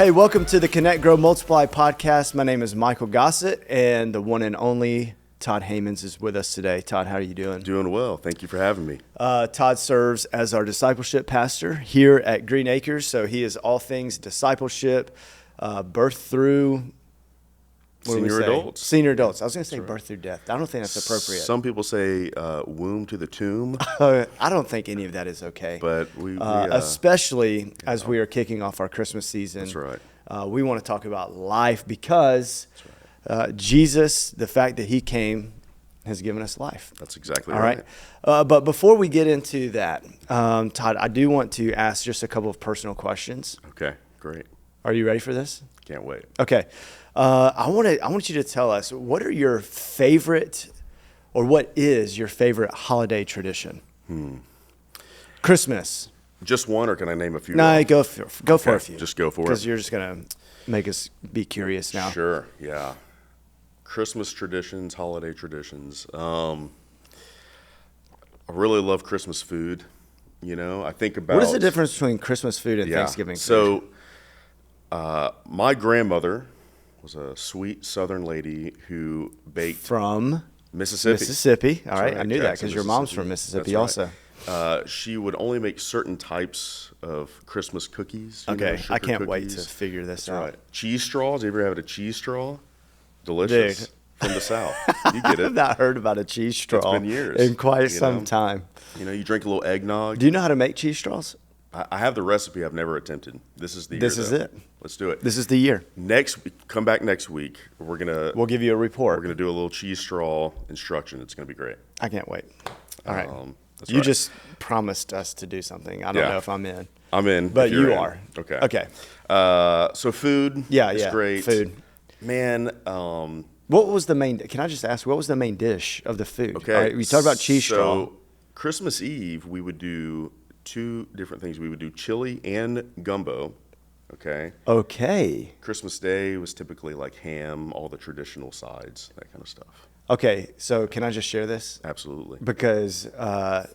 Hey, welcome to the Connect, Grow, Multiply podcast. My name is Michael Gossett, and the one and only Todd Hamans is with us today. Todd, how are you doing? Doing well. Thank you for having me. Todd serves as our discipleship pastor here at Green Acres, so he is all things discipleship, birth through... Senior adults. Senior adults. I was going to say birth through death. I don't think that's appropriate. Some people say womb to the tomb. I don't think any of that is okay. But we especially as we are kicking off our Christmas season. That's right. We want to talk about life because Jesus, the fact that he came, has given us life. That's exactly All right. But before we get into that, Todd, I do want to ask just a couple of personal questions. Okay, great. Are you ready for this? Can't wait. Okay. I want you to tell us, what are your favorite, or what is your favorite holiday tradition? Christmas. Just one, or can I name a few? No, go for a few. Just go for it. Because you're just going to make us be curious now. Sure, yeah. Christmas traditions, holiday traditions. I really love Christmas food. You know, I think about... What is the difference between Christmas food and Thanksgiving food? So, my grandmother was a sweet Southern lady who baked... From? Mississippi. All right, right. I knew that Jackson, because your mom's from Mississippi That's right. also. She would only make certain types of Christmas cookies. Okay, sugar I can't wait cookies. to figure this That's out. right. Cheese straws. You ever had a cheese straw? Delicious. Dude. From the South. You get it. I've not heard about a cheese straw been years, in quite you some know. time. You know, you drink a little eggnog. Do you know how to make cheese straws? I have the recipe. I've never attempted. This is the year. This is it. Let's do it. This is the year. Next week, come back next week. We'll give you a report. We're gonna do a little cheese straw instruction. It's gonna be great. I can't wait. All right. That's You right. just promised us to do something. I don't Yeah. know if I'm in. I'm in, But if you're you in. are. Okay. Okay. So food. Yeah, is yeah. great. Food. Man. What was the main? Can I just ask? What was the main dish of the food? Okay. All right, we talked about cheese straw. So Christmas Eve, we would do two different things. We would do chili and gumbo. Okay. Okay. Christmas Day was typically like ham, all the traditional sides, that kind of stuff. Okay. So can I just share this? Absolutely. Because Todd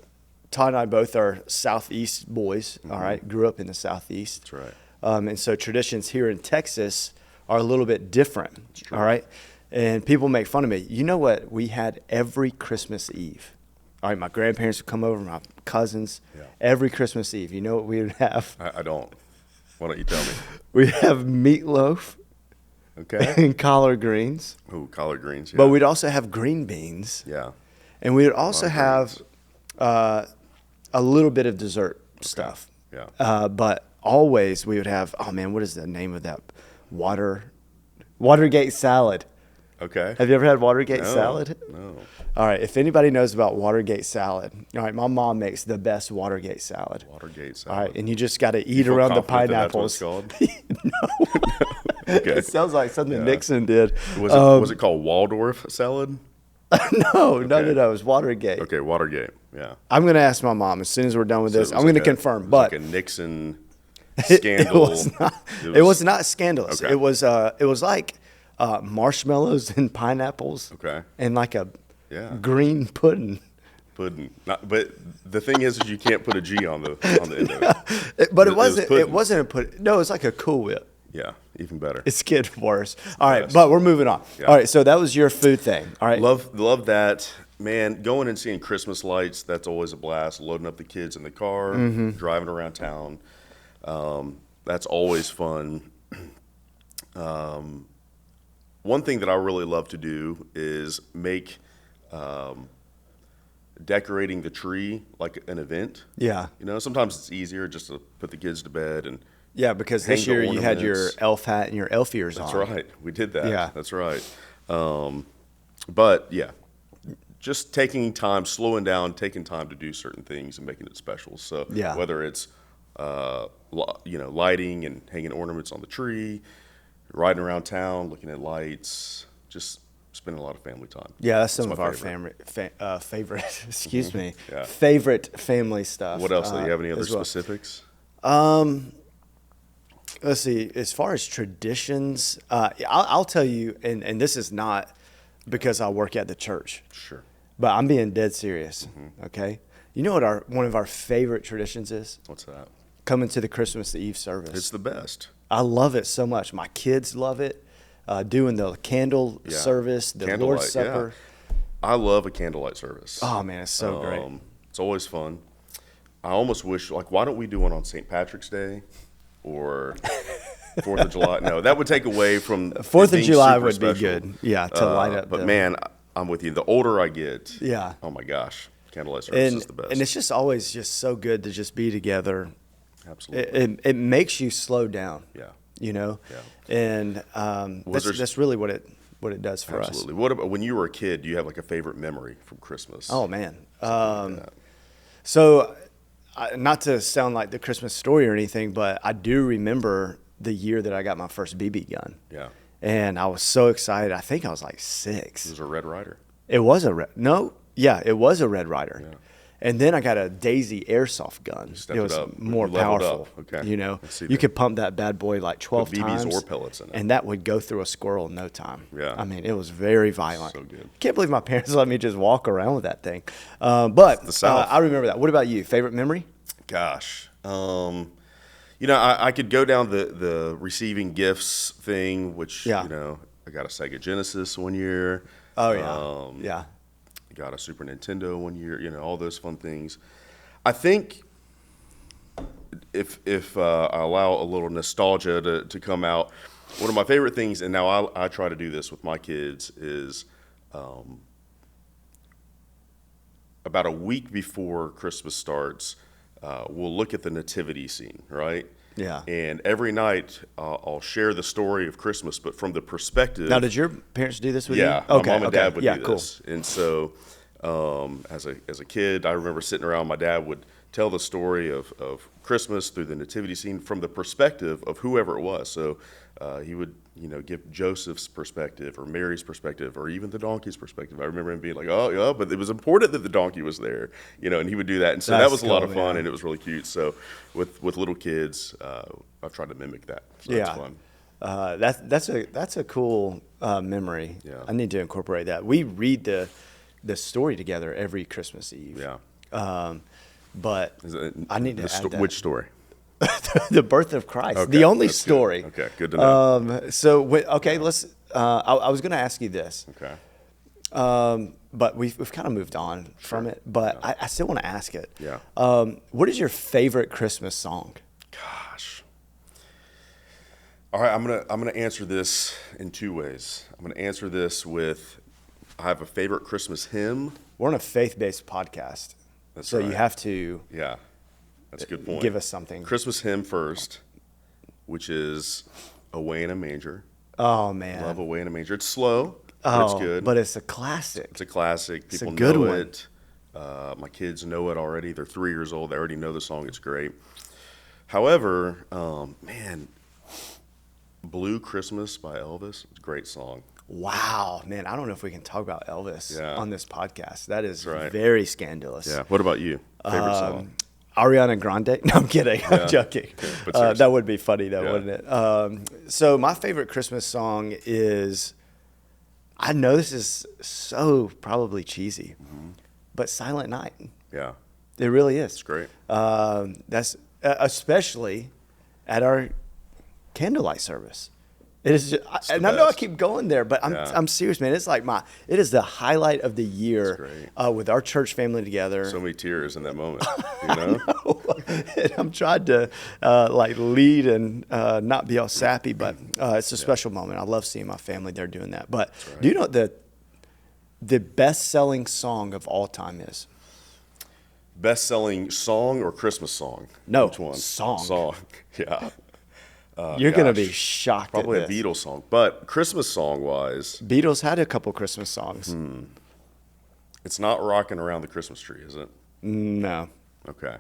and I both are Southeast boys. All right. Grew up in the Southeast. That's right. And so traditions here in Texas are a little bit different. true. All right. And people make fun of me. You know what we had every Christmas Eve? All right. My grandparents would come over, my cousins, Yeah. every Christmas Eve. You know what we would have? I don't. Why don't you tell me? We'd have meatloaf Okay. and collard greens. Ooh, collard greens. Yeah. But we'd also have green beans. Yeah. And we would also Collard have greens. a little bit of dessert stuff. Yeah. But always we would have, oh man, what is the name of that? Watergate salad. Okay. Have you ever had Watergate No, salad? No. All right. If anybody knows about Watergate salad, all right, my mom makes the best Watergate salad. Watergate All salad. right. And you just got to You eat feel around the confident that that's what pineapples. it's called? Okay. It sounds like something Yeah. Nixon did. Was it called Waldorf salad? No, Okay. no. It was Watergate. Okay, Watergate. Yeah. I'm going to ask my mom as soon as we're done with So this. it I'm was going to like confirm. it was But like a Nixon it scandal. was not scandalous. Okay. It was like marshmallows and pineapples. Okay. And like a Yeah. green pudding. Pudding. But the thing is you can't put a G on the end of it. But It was it pudding. wasn't a pudding. No, it's like a Cool Whip. Yeah, even better. It's getting worse. All right, best. but we're moving on. Yeah. All right, so that was your food thing. All right. Love that. Man, going and seeing Christmas lights, that's always a blast. Loading up the kids in the car, driving around town. That's always fun. One thing that I really love to do is make decorating the tree like an event. Yeah. You know, sometimes it's easier just to put the kids to bed and Yeah, because hang this the year you had your ornaments. elf hat and your elf ears That's on. right. We did that. Yeah. That's right. But yeah, just taking time, slowing down, taking time to do certain things and making it special. So Yeah. whether it's lighting and hanging ornaments on the tree, riding around town, looking at lights, just spending a lot of family time. Yeah, that's some my of our favorite. favorite, excuse me, Yeah. favorite family stuff. What else? Do you have any other as well. specifics? Let's see. As far as traditions, I'll tell you, and this is not because I work at the church, Sure. but I'm being dead serious. Okay, you know what one of our favorite traditions is? What's that? Coming to the Christmas Eve service. It's the best. I love it so much. My kids love it. Doing the candle service, the Candlelight, Lord's Supper. Yeah. I love a candlelight service. Oh, man, it's so great. It's always fun. I almost wish, like, why don't we do one on St. Patrick's Day or 4th of July? No, that would take away from 4th of being July super would special. be good. Yeah, to light up. But man, I'm with you. The older I get, Yeah. oh my gosh, candlelight service and is the best. and it's just always just so good to just be together. Absolutely. It makes you slow down. Yeah. You know. Yeah. And that's really what it does for us. Absolutely. What about when you were a kid? Do you have like a favorite memory from Christmas? Oh man. Something like that. So, not to sound like the Christmas story or anything, but I do remember the year that I got my first BB gun. Yeah. And I was so excited. I think I was like 6. It was a Red Ryder. It was a it was a Red Ryder. Yeah. And then I got a Daisy airsoft gun. Stepped It was it up. more You leveled powerful. up. Okay. You know, I see you that. could pump that bad boy like 12 Put BBs times. or pellets in it. And that would go through a squirrel in no time. Yeah. I mean, it was very violent. So good. Can't believe my parents let me just walk around with that thing. But the South. I remember that. What about you? Favorite memory? Gosh. You know, I could go down the receiving gifts thing, which, Yeah. you know, I got a Sega Genesis one year. Oh, yeah. Yeah. Got a Super Nintendo one year, you know, all those fun things. I think if I allow a little nostalgia to come out, one of my favorite things, and now I try to do this with my kids, is about a week before Christmas starts, we'll look at the nativity scene, right? Yeah. And every night I'll share the story of Christmas, but from the perspective. Now, did your parents do this with you? Yeah, Okay, my mom and dad would yeah, do this. Cool. And so as a kid, I remember sitting around, my dad would tell the story of Christmas through the nativity scene from the perspective of whoever it was. So he would, you know, give Joseph's perspective or Mary's perspective or even the donkey's perspective. I remember him being like, oh, yeah, but it was important that the donkey was there, you know, and he would do that. And so that was a lot of fun, and it was really cute. So with little kids, I've tried to mimic that. So Yeah. that's fun. That's a cool memory. Yeah. I need to incorporate that. We read the story together every Christmas Eve. Yeah. But I need to add that. Which story? The birth of Christ, Okay, the only that's story. good. Okay, good to know. Let's. I was going to ask you this. Okay. But we've kind of moved on from it. But Yeah. I still want to ask it. Yeah. What is your favorite Christmas song? Gosh. All right, I'm gonna answer this in 2 ways. I'm gonna answer this with, I have a favorite Christmas hymn. We're on a faith-based podcast, That's so right. you have to Yeah, that's a good point. give us something. Christmas hymn first, which is "Away in a Manger." Oh man, Love "Away in a Manger." It's slow, but it's good. but it's a classic. It's a classic. People a good know one. it. My kids know it already. They're 3 years old. They already know the song. It's great. However, man, "Blue Christmas" by Elvis. It's a great song. Wow, man, I don't know if we can talk about Elvis Yeah. on this podcast. That is That's right. very scandalous. Yeah. What about you? Favorite song? Ariana Grande? No, I'm kidding. I'm joking. but seriously. That would be funny, though, Yeah. wouldn't it? So my favorite Christmas song is, I know this is so probably cheesy, but Silent Night. Yeah. It really is. It's great. That's especially at our candlelight service. It is, I know I best. keep going there, but Yeah. I'm serious, man. It's like it is the highlight of the year with our church family together. So many tears in that moment. You know? And I'm trying to lead and not be all sappy, but it's a special moment. I love seeing my family there doing that. But do you know what the best-selling song of all time is? Best-selling song or Christmas song? No, Which one? song. Song. Yeah. You're going to be Gosh. shocked Probably a at this. Beatles song, but Christmas song wise, Beatles had a couple Christmas songs. it's not "Rocking Around the Christmas Tree," is it? No, Okay.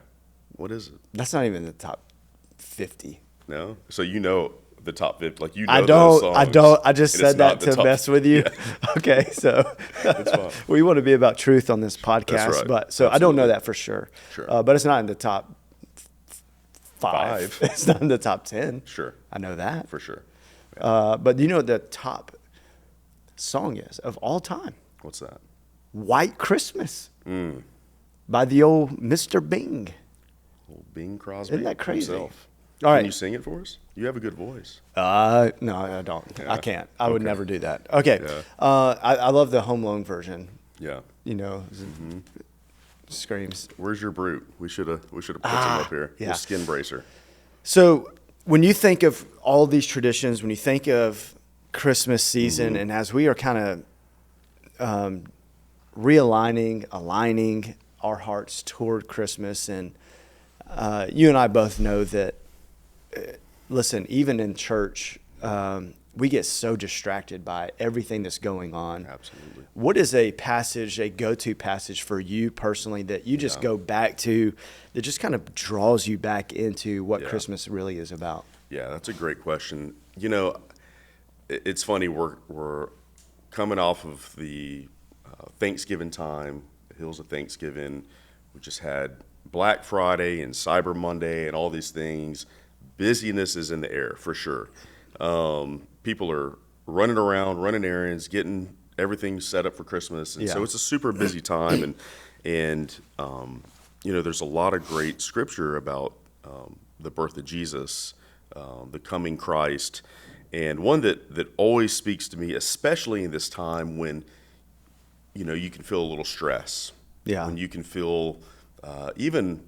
What is it? that's not even the top 50. No. So you know the top 50, like you know I those don't. songs, I just and it's said that not the to top- mess with you. Yeah. Okay, so That's fine. we want to be about truth on this podcast, right. but so I don't know Absolutely. that for sure. Sure. But it's not in the top five. Five. It's not in the top 10. Sure. I know that. For sure. But do you know what the top song is of all time? What's that? White Christmas by the old Mr. Bing. Old Bing Crosby. Isn't that crazy? Himself. All right. Can you sing it for us? You have a good voice. No, I don't. Yeah. I can't. I would Okay. never do that. Okay. Yeah. I love the home loan version. Yeah. You know, screams. Where's your brute? We should have put some up here. yeah. Your skin bracer. So when you think of all these traditions, when you think of Christmas season, and as we are kind of realigning, aligning our hearts toward Christmas, and you and I both know that, listen, even in church, we get so distracted by everything that's going on. Absolutely. What is a passage, a go-to passage for you personally that you just go back to, that just kind of draws you back into what Christmas really is about? Yeah, that's a great question. You know, it's funny. We're coming off of the Thanksgiving time, the hills of Thanksgiving. We just had Black Friday and Cyber Monday and all these things. Busyness is in the air for sure. People are running around, running errands, getting everything set up for Christmas, and so it's a super busy time. And you know, there's a lot of great scripture about the birth of Jesus, the coming Christ, and one that always speaks to me, especially in this time when you know you can feel a little stress. Yeah. When you can feel even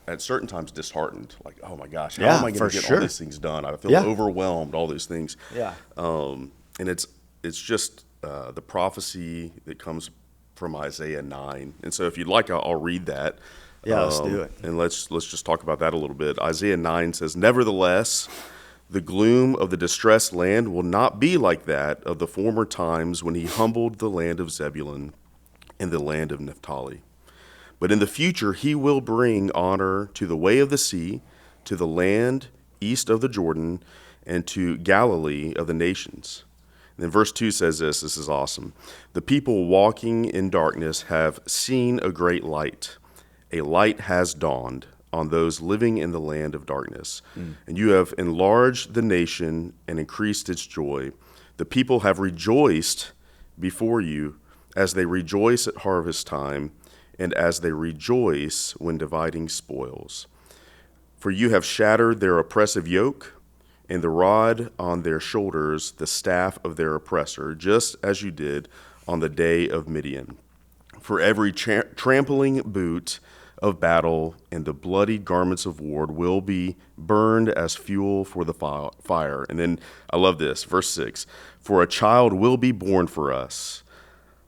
at certain times disheartened, like, oh my gosh, how am I going to get all these things done? I feel overwhelmed, all these things. Yeah. And it's just the prophecy that comes from Isaiah 9. And so if you'd like, I'll read that. Yeah, let's do it. And let's just talk about that a little bit. Isaiah 9 says, "Nevertheless, the gloom of the distressed land will not be like that of the former times when he humbled the land of Zebulun and the land of Naphtali. But in the future, he will bring honor to the way of the sea, to the land east of the Jordan, and to Galilee of the nations." And then verse 2 says this is awesome. "The people walking in darkness have seen a great light. A light has dawned on those living in the land of darkness. And you have enlarged the nation and increased its joy. The people have rejoiced before you as they rejoice at harvest time, and as they rejoice when dividing spoils. For you have shattered their oppressive yoke, and the rod on their shoulders, the staff of their oppressor, just as you did on the day of Midian. For every trampling boot of battle and the bloody garments of war will be burned as fuel for the fire." And then I love this, verse 6. "For a child will be born for us.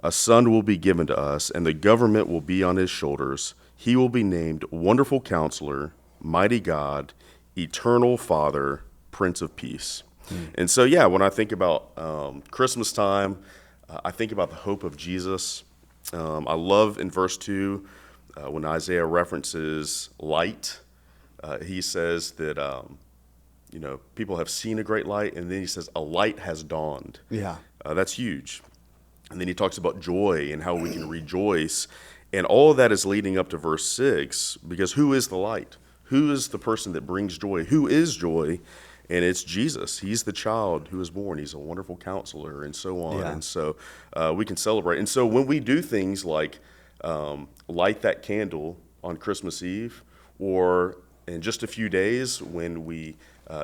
A son will be given to us, and the government will be on his shoulders. He will be named Wonderful Counselor, Mighty God, Eternal Father, Prince of Peace." And so, when I think about Christmas time, I think about the hope of Jesus. I love in verse 2 when Isaiah references light. He says that people have seen a great light, and then he says a light has dawned. Yeah. That's huge. And then he talks about joy and how we can rejoice. And all of that is leading up to verse 6, because who is the light? Who is the person that brings joy? Who is joy? And it's Jesus. He's the child who is born. He's a wonderful counselor, and so on. Yeah. And so we can celebrate. And so when we do things like light that candle on Christmas Eve, or in just a few days when we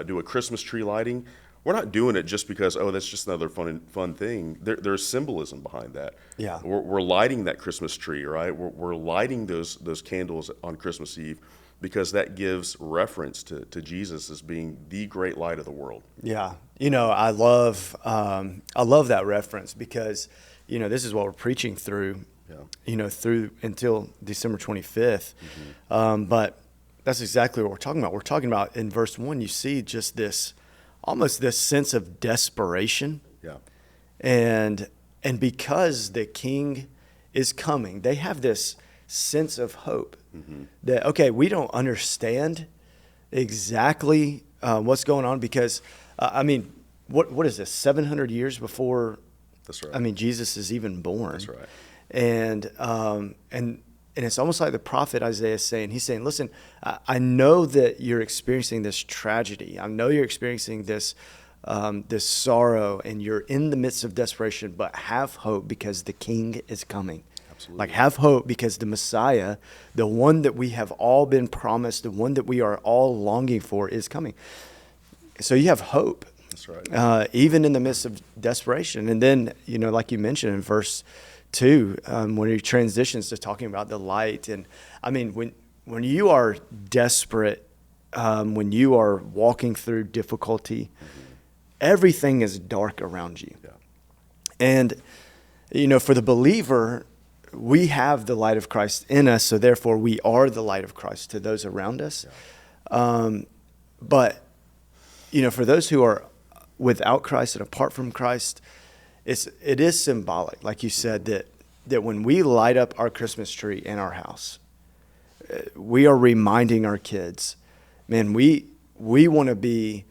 do a Christmas tree lighting, we're not doing it just because, that's just another fun thing. There's symbolism behind that. Yeah. We're lighting that Christmas tree, right? We're lighting those candles on Christmas Eve because that gives reference to Jesus as being the great light of the world. Yeah. I love that reference because, this is what we're preaching through, through until December 25th. But that's exactly what we're talking about. We're talking about in verse 1, you see just almost this sense of desperation. Yeah. And because the king is coming, they have this sense of hope that, okay, we don't understand exactly what's going on because, what is this, 700 years before, That's right. Jesus is even born. That's right. And it's almost like the prophet Isaiah is saying, he's saying, listen, I know that you're experiencing this tragedy. I know you're experiencing this sorrow, and you're in the midst of desperation, but have hope because the king is coming. Absolutely. Like, have hope, because the Messiah, the one that we have all been promised, the one that we are all longing for, is coming. So you have hope. That's right. Even in the midst of desperation. And then, like you mentioned in verse 2, when he transitions to talking about the light. And I mean, when you are desperate, when you are walking through difficulty, everything is dark around you. Yeah. And, for the believer, we have the light of Christ in us, so therefore we are the light of Christ to those around us. Yeah. But, for those who are without Christ and apart from Christ, it is symbolic, like you said, that when we light up our Christmas tree in our house, we are reminding our kids, man, we want to be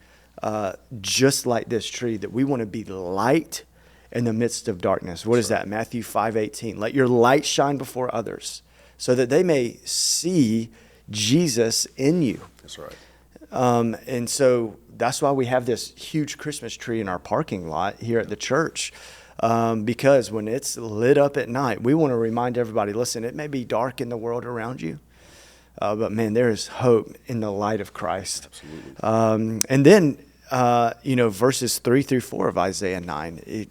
just like this tree, that we want to be light in the midst of darkness. What is that? Matthew 5:18. Let your light shine before others so that they may see Jesus in you. That's right. And so that's why we have this huge Christmas tree in our parking lot here at the church. Because when it's lit up at night, we want to remind everybody, listen, it may be dark in the world around you, but man, there is hope in the light of Christ. Absolutely. And then, verses 3-4 of Isaiah 9,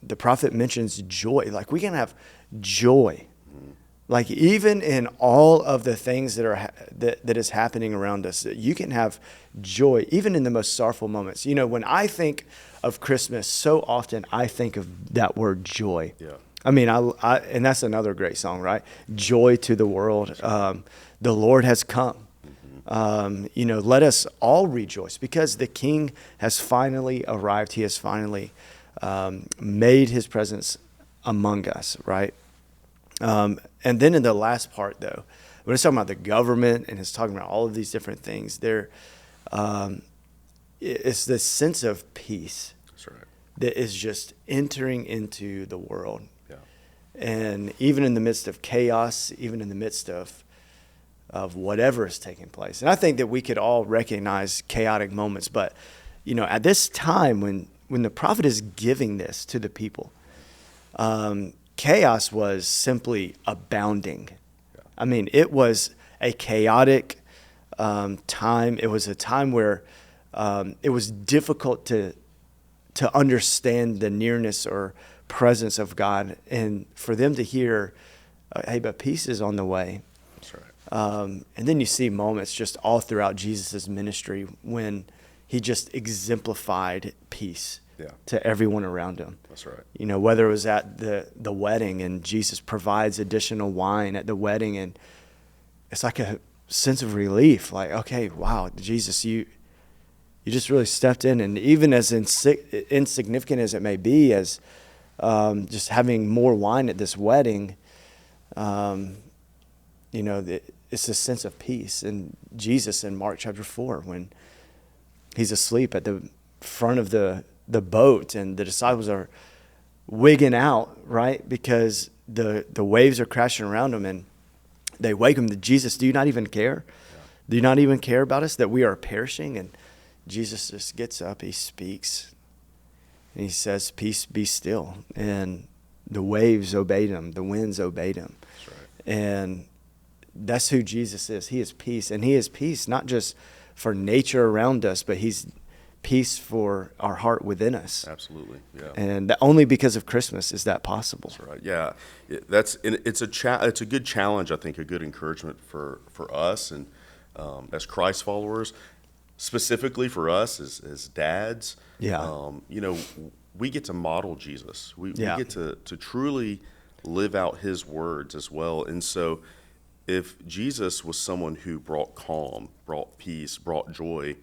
the prophet mentions joy. Like, we can have joy. Like, even in all of the things that is happening around us, you can have joy, even in the most sorrowful moments. When I think of Christmas, so often I think of that word joy. Yeah. I mean, and that's another great song, right? Joy to the world. The Lord has come. Let us all rejoice, because the King has finally arrived. He has finally made his presence among us, right? And then in the last part, though, when it's talking about the government and it's talking about all of these different things, it's this sense of peace. That's right. That is just entering into the world. Yeah. And even in the midst of chaos, even in the midst of whatever is taking place. And I think that we could all recognize chaotic moments, but, at this time when the prophet is giving this to the people, chaos was simply abounding. Yeah. I mean, it was a chaotic time. It was a time where it was difficult to understand the nearness or presence of God, and for them to hear, hey, but peace is on the way. That's right. And then you see moments just all throughout Jesus' ministry when he just exemplified peace. Yeah. To everyone around him. That's right. Whether it was at the wedding and Jesus provides additional wine at the wedding, and it's like a sense of relief. Like, okay, wow, Jesus, you just really stepped in. And even as insignificant as it may be, as just having more wine at this wedding, it's a sense of peace. And Jesus in Mark chapter 4, when he's asleep at the front of the boat, and the disciples are wigging out, right? Because the waves are crashing around them, and they wake him to Jesus. Do you not even care? Yeah. Do you not even care about us, that we are perishing? And Jesus just gets up, he speaks, and he says, peace, be still. And the waves obeyed him. The winds obeyed him. That's right. And that's who Jesus is. He is peace. And he is peace not just for nature around us, but he's peace for our heart within us. Absolutely, yeah. And only because of Christmas is that possible. That's right. Yeah, it's a good challenge. I think a good encouragement for us and as Christ followers, specifically for us as dads. Yeah. We get to model Jesus. We get to truly live out his words as well. And so, if Jesus was someone who brought calm, brought peace, brought joy,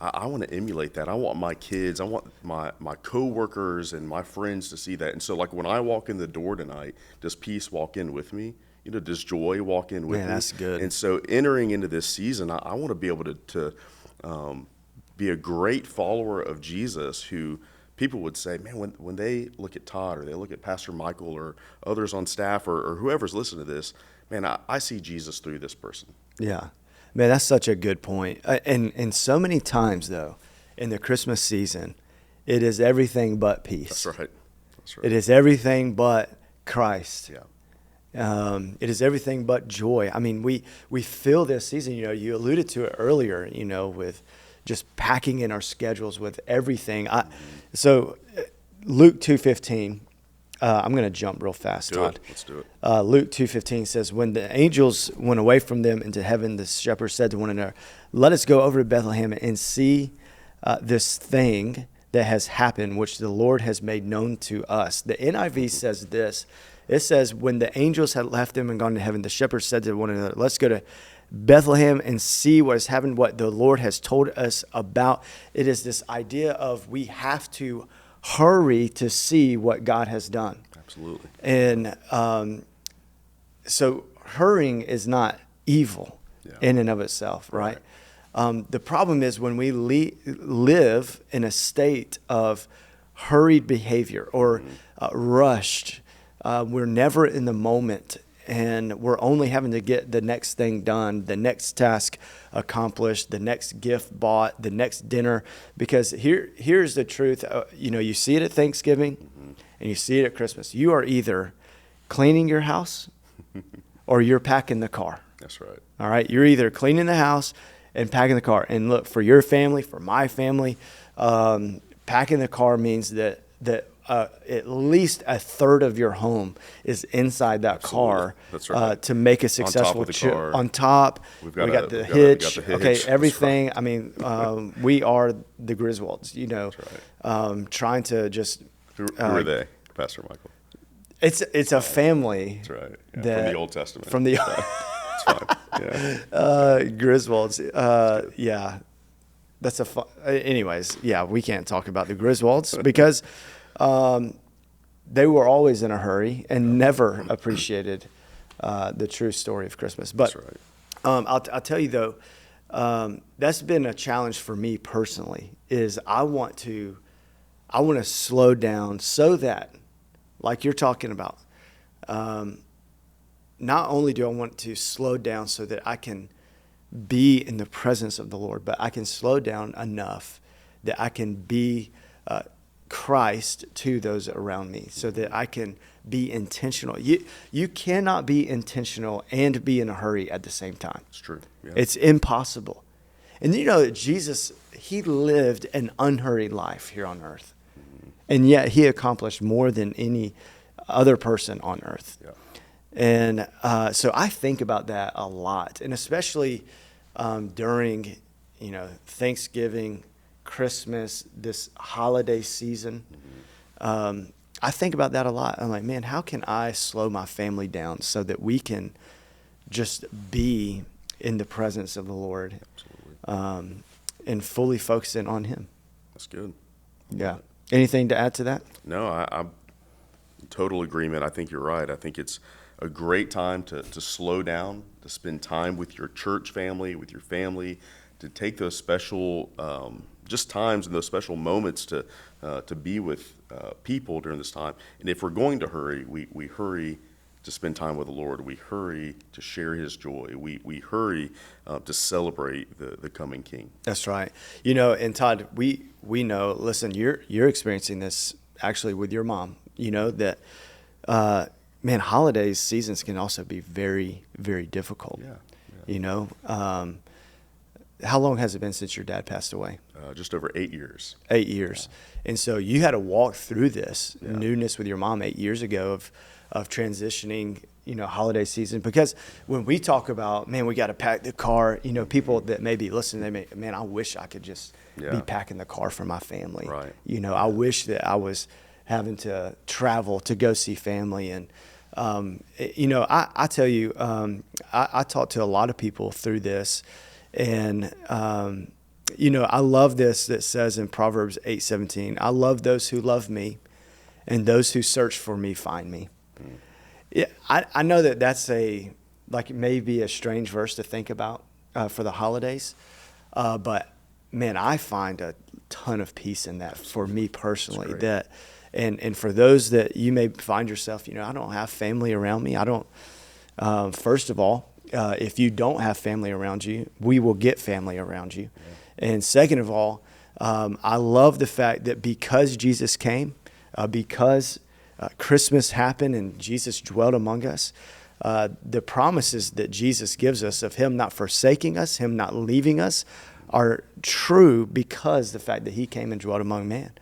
I want to emulate that. I want my kids, I want my coworkers and my friends to see that. And so, like, when I walk in the door tonight, does peace walk in with me? Does joy walk in with me? That's good. And so, entering into this season, I want to be able to be a great follower of Jesus, who people would say, man, when they look at Todd, or they look at Pastor Michael, or others on staff, or whoever's listening to this, man, I see Jesus through this person. Yeah. Man, that's such a good point. And so many times, though, in the Christmas season, it is everything but peace. That's right. It is everything but Christ. Yeah. It is everything but joy. I mean, we feel this season, you alluded to it earlier, with just packing in our schedules with everything. So Luke 2:15, I'm going to jump real fast, Todd. Let's do it. Luke 2:15 says, when the angels went away from them into heaven, the shepherds said to one another, let us go over to Bethlehem and see this thing that has happened, which the Lord has made known to us. The NIV says this. It says, when the angels had left them and gone to heaven, the shepherds said to one another, let's go to Bethlehem and see what has happened, what the Lord has told us about. It is this idea of we have to hurry to see what God has done. Absolutely. And so hurrying is not evil in and of itself, right? The problem is when we live in a state of hurried behavior or rushed, we're never in the moment, and we're only having to get the next thing done, the next task accomplished, the next gift bought, the next dinner. Because here's the truth. You see it at Thanksgiving and you see it at Christmas. You are either cleaning your house or you're packing the car. That's right. All right. You're either cleaning the house and packing the car. And look, for your family, for my family, packing the car means that at least a third of your home is inside that car. That's right. To make a successful trip. On top, we got the hitch. Okay, everything. Right. I mean, we are the Griswolds, right. Trying to just. Who are they, Pastor Michael? It's a family. That's right. Yeah, from the Old Testament. From the It's fine. Yeah. Griswolds. Yeah. That's a fun. Anyways, yeah, we can't talk about the Griswolds because they were always in a hurry and never appreciated the true story of Christmas. But That's right. I'll tell you though, that's been a challenge for me personally. Is I want to slow down so that, like you're talking about, not only do I want to slow down so that I can be in the presence of the Lord, but I can slow down enough that I can be Christ to those around me, so that I can be intentional. You cannot be intentional and be in a hurry at the same time. It's true. Yeah. It's impossible. And that Jesus, he lived an unhurried life here on earth. And yet he accomplished more than any other person on earth. Yeah. And so I think about that a lot, and especially during, Thanksgiving, Christmas, this holiday season. I think about that a lot. I'm like, man, how can I slow my family down so that we can just be in the presence of the Lord, and fully focusing on Him? That's good. Yeah. Anything to add to that? No, I'm in total agreement. I think you're right. I think it's a great time to slow down, to spend time with your church family, with your family, to take those special just times and those special moments to be with people during this time. And if we're going to hurry, we hurry to spend time with the Lord. We hurry to share His joy. We hurry to celebrate the coming King. That's right. And Todd, we know. Listen, you're experiencing this actually with your mom. That holidays, seasons can also be very, very difficult. Yeah. How long has it been since your dad passed away? Just over 8 years. 8 years. Yeah. And so you had to walk through this newness with your mom 8 years ago of transitioning, holiday season. Because when we talk about, man, we got to pack the car, people that may be listening, they may, man, I wish I could just be packing the car for my family. Right. I wish that I was having to travel to go see family. And, I tell you, I talk to a lot of people through this. And, I love this that says in Proverbs 8:17, I love those who love me, and those who search for me find me. Yeah, I know that's maybe a strange verse to think about for the holidays, but man, I find a ton of peace in that for me personally. That, and for those that you may find yourself, I don't have family around me. I don't. First of all, if you don't have family around you, we will get family around you. Yeah. And second of all, I love the fact that because Jesus came, because Christmas happened and Jesus dwelt among us, the promises that Jesus gives us of him not forsaking us, him not leaving us, are true because the fact that he came and dwelt among man.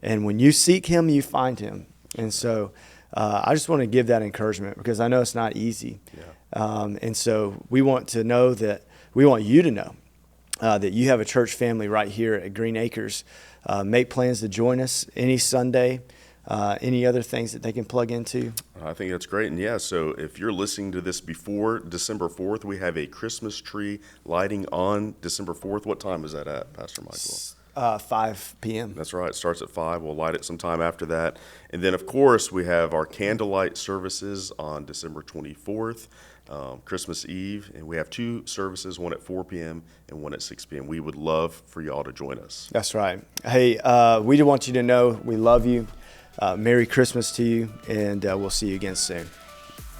And when you seek him, you find him. And so I just want to give that encouragement because I know it's not easy. And so we want you to know that you have a church family right here at Green Acres. Make plans to join us any Sunday. Any other things that they can plug into? I think that's great. And yeah, so if you're listening to this before December 4th, we have a Christmas tree lighting on December 4th. What time is that at, Pastor Michael? 5 p.m. That's right. It starts at 5. We'll light it sometime after that. And then, of course, we have our candlelight services on December 24th, Christmas Eve. And we have 2 services, one at 4 p.m. and one at 6 p.m. We would love for y'all to join us. That's right. Hey, we do want you to know we love you. Merry Christmas to you, and we'll see you again soon.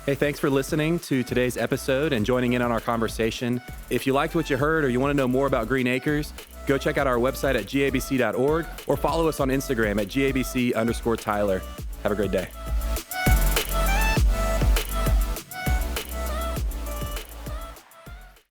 Hey, thanks for listening to today's episode and joining in on our conversation. If you liked what you heard or you want to know more about Green Acres, go check out our website at gabc.org or follow us on Instagram at gabc_Tyler. Have a great day.